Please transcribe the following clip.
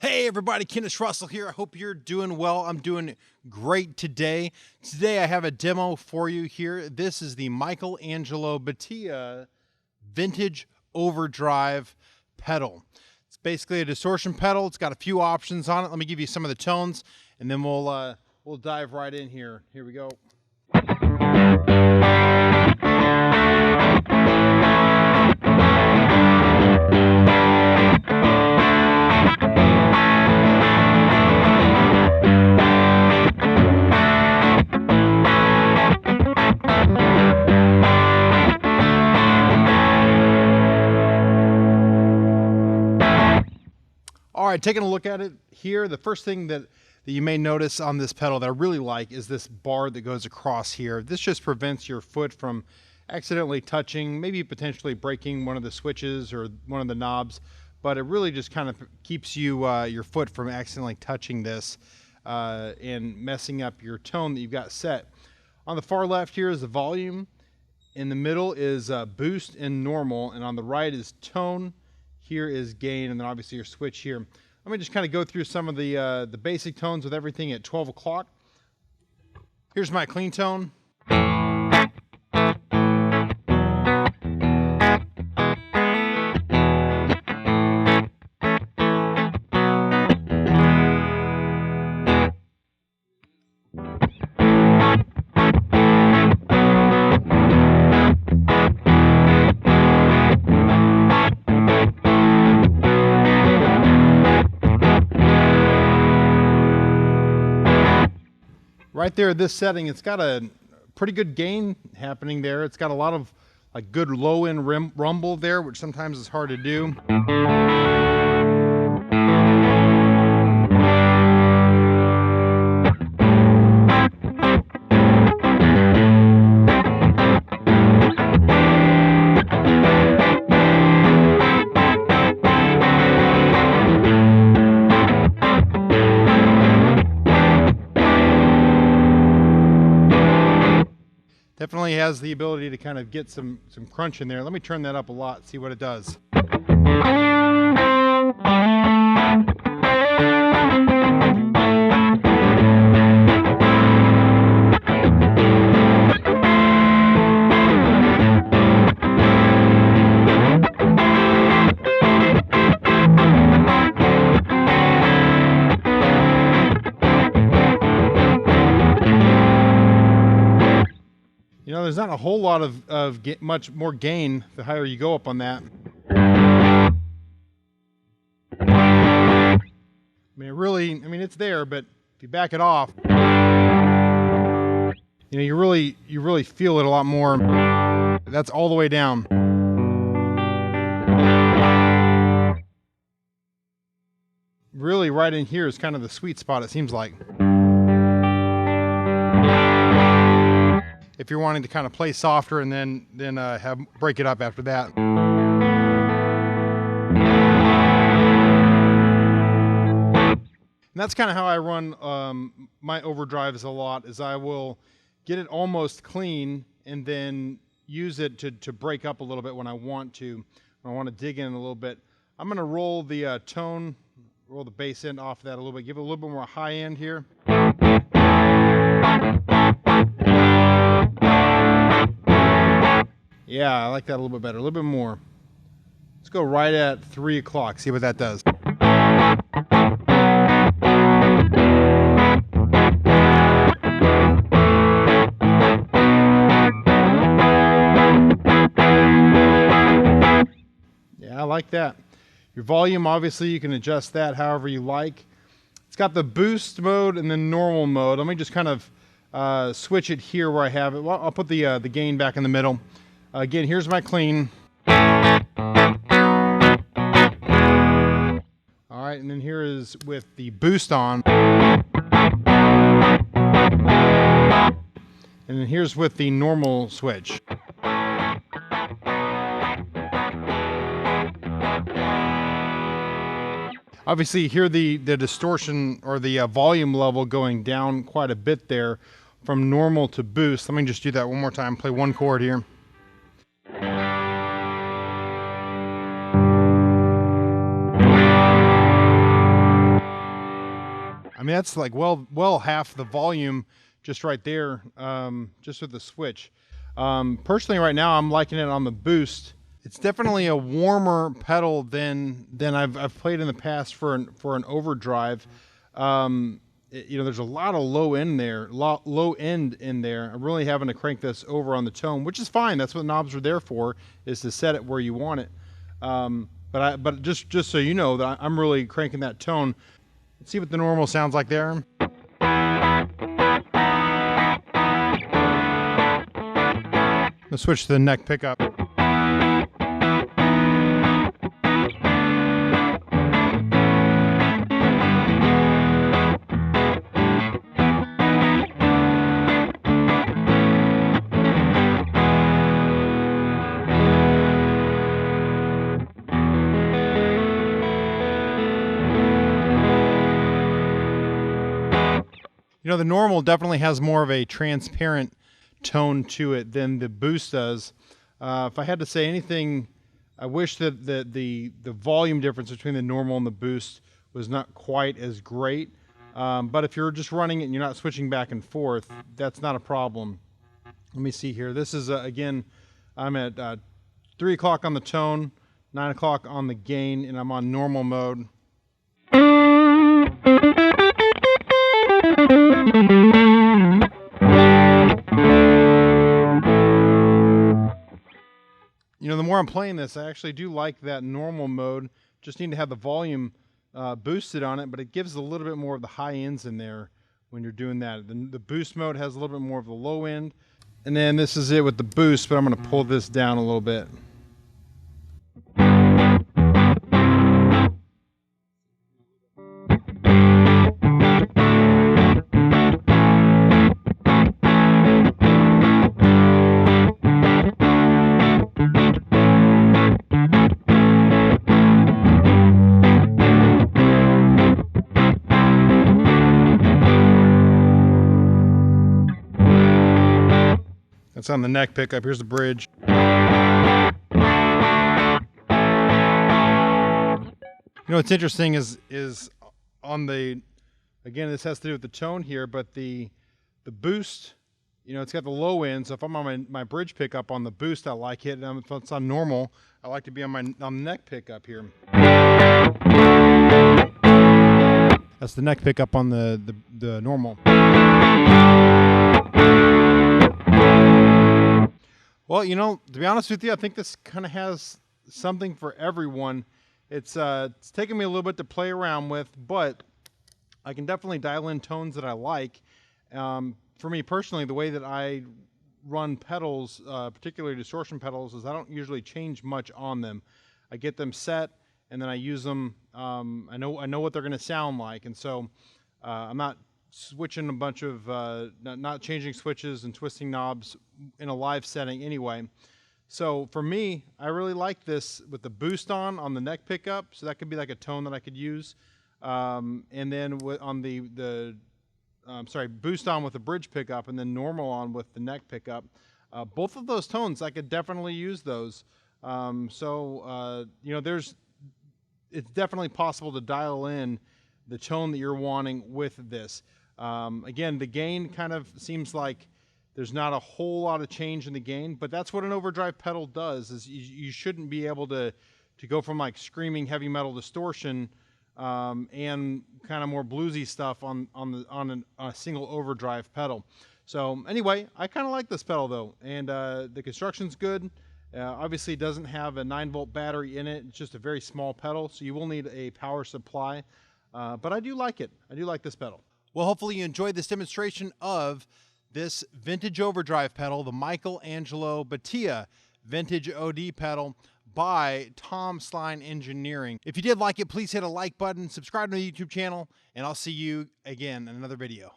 Hey everybody, Kennis Russell here. I hope you're doing well. I'm doing great today. Today I have a demo for you here. This is the Angelo Batio vintage overdrive pedal. It's basically a distortion pedal. It's got a few options on it. Let me give you some of the tones and then we'll dive right in here. Here we go. All right, taking a look at it here, the first thing that you may notice on this pedal that I really like is this bar that goes across here. This just prevents your foot from accidentally touching, maybe potentially breaking one of the switches or one of the knobs, but it really just kind of keeps you your foot from accidentally touching this and messing up your tone that you've got set. On the far left here is the volume. In the middle is boost and normal, and on the right is tone. Here is gain, and then obviously your switch here. Let me just kind of go through some of the basic tones with everything at 12 o'clock. Here's my clean tone. Right there at this setting, it's got a pretty good gain happening there. It's got a lot of like good low end rumble there, which sometimes is hard to do. Definitely has the ability to kind of get some crunch in there. Let me turn that up a lot, see what it does. You know, there's not a whole lot of much more gain the higher you go up on that. I mean, it's there, but if you back it off, you know, you really feel it a lot more. That's all the way down. Really, right in here is kind of the sweet spot, it seems like. If you're wanting to kind of play softer and then break it up after that. And that's kind of how I run my overdrives a lot, is I will get it almost clean and then use it to break up a little bit when I want to. When I want to dig in a little bit. I'm going to roll the tone, roll the bass end off of that a little bit, give it a little bit more high end here. Yeah, I like that a little bit better, a little bit more. Let's go right at 3 o'clock, see what that does. Yeah, I like that. Your volume, obviously, you can adjust that however you like. It's got the boost mode and the normal mode. Let me just kind of switch it here where I have it. Well, I'll put the gain back in the middle. Again, here's my clean. All right, and then here is with the boost on. And then here's with the normal switch. Obviously, you hear the distortion or the volume level going down quite a bit there from normal to boost. Let me just do that one more time. Play one chord here. I mean, that's like well half the volume just right there, just with the switch. Personally, right now, I'm liking it on the boost. It's definitely a warmer pedal than I've played in the past for an overdrive. You know, there's a lot of low end in there. I'm really having to crank this over on the tone, which is fine. That's what knobs are there for, is to set it where you want it. But just so you know that I'm really cranking that tone. Let's see what the normal sounds like there. Let's switch to the neck pickup. You know, the normal definitely has more of a transparent tone to it than the boost does. If I had to say anything, I wish that the volume difference between the normal and the boost was not quite as great. But if you're just running it and you're not switching back and forth, that's not a problem. Let me see here. This is, again, I'm at 3 o'clock on the tone, 9 o'clock on the gain, and I'm on normal mode. You know, the more I'm playing this, I actually do like that normal mode. Just need to have the volume boosted on it, but it gives a little bit more of the high ends in there when you're doing that. The boost mode has a little bit more of the low end. And then this is it with the boost, but I'm going to pull this down a little bit. That's on the neck pickup. Here's the bridge. You know what's interesting is on the, again, this has to do with the tone here, but the boost, you know, it's got the low end. So if I'm on my bridge pickup on the boost, I like it. And if it's on normal, I like to be on the neck pickup here. That's the neck pickup on the normal. Well, you know, to be honest with you, I think this kind of has something for everyone. It's taken me a little bit to play around with, but I can definitely dial in tones that I like. For me personally, the way that I run pedals, particularly distortion pedals, is I don't usually change much on them. I get them set, and then I use them. I know what they're going to sound like, and so I'm not switching a bunch of not changing switches and twisting knobs in a live setting anyway. So for me, I really like this with the boost on the neck pickup, so that could be like a tone that I could use. And then on the boost on with the bridge pickup, and then normal on with the neck pickup. Both of those tones, I could definitely use those. You know, it's definitely possible to dial in the tone that you're wanting with this. Again, the gain kind of seems like there's not a whole lot of change in the gain, but that's what an overdrive pedal does. Is you shouldn't be able to go from like screaming heavy metal distortion and kind of more bluesy stuff on a single overdrive pedal. So anyway, I kind of like this pedal though, and the construction's good. Obviously, it doesn't have a 9-volt battery in it. It's just a very small pedal, so you will need a power supply. But I do like it. I do like this pedal. Well, hopefully you enjoyed this demonstration of this vintage overdrive pedal, the Angelo Batio vintage OD pedal by Tom'sLine Engineering. If you did like it, please hit a like button, subscribe to the YouTube channel, and I'll see you again in another video.